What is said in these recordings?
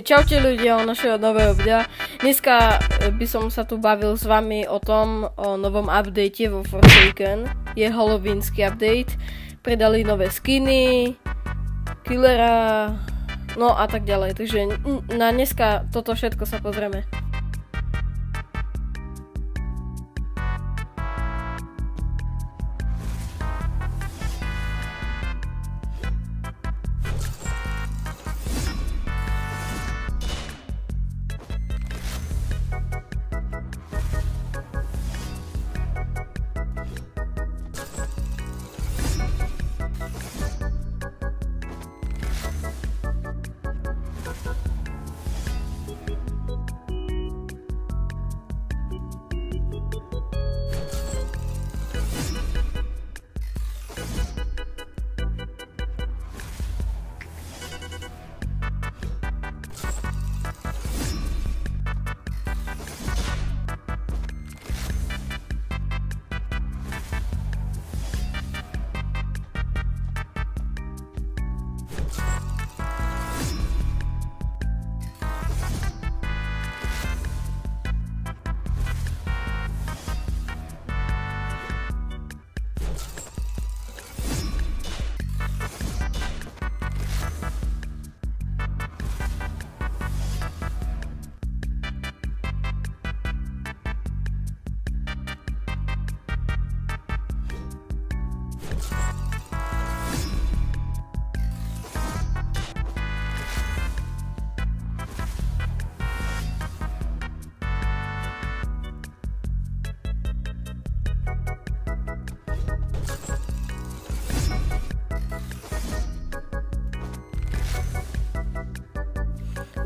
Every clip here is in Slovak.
Čaute ľudia o našeho nového videa. Dneska by som sa tu bavil s vami o novom update vo Forsaken. Je halloweensky update. Pridali nové skiny, killera, no a tak ďalej. Takže na dneska toto všetko sa pozrieme.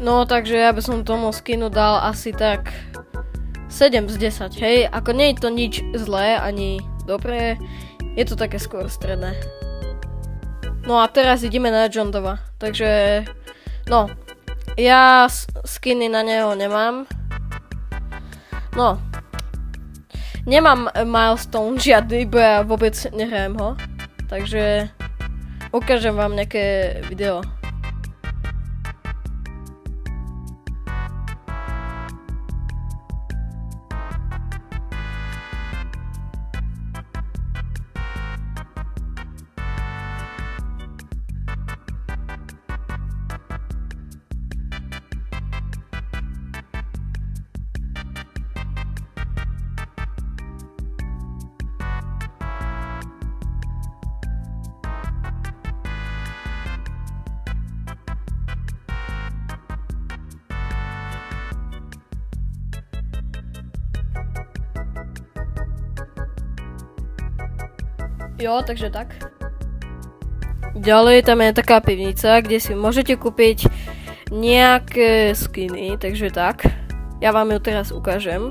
No, takže ja by som tomu skinu dal asi tak 7 z 10, hej? Ako nie je to nič zlé, ani dobré, je to také skôr stredné. No a teraz ideme na Jondova, takže, no, ja skiny na neho nemám. No, nemám milestone žiadny, bo ja vôbec nehrajem ho, takže ukážem vám nejaké video. Jo, takže tak. Ďalej tam je taká pivnica, kde si môžete kúpiť nejaké skiny, takže tak. Ja vám ju teraz ukážem.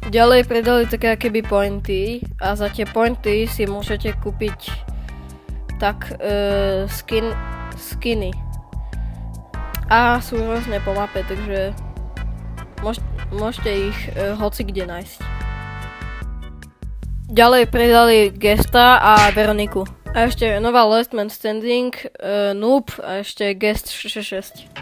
Ďalej pridali také keby pointy a za tie pointy si môžete kúpiť tak skiny. A sú rôzne po mape, takže môžete ich hoci kde nájsť. Ďalej pridali Gesta a Veroniku. A ešte nová Last Man Standing, Noob a ešte Guest 66.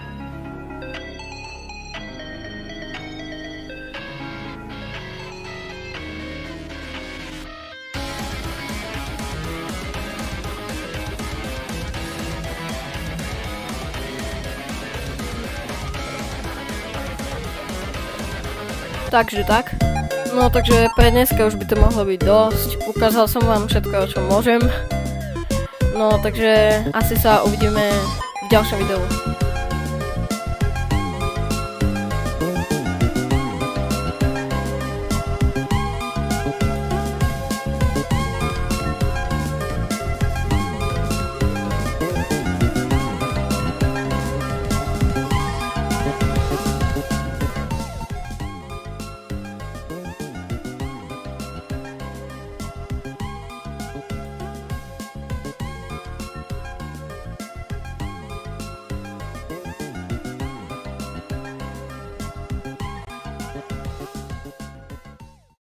Takže tak. No takže pre dneska už by to mohlo byť dosť. Ukázal som vám všetko, čo môžem. No takže asi sa uvidíme v ďalšom videu.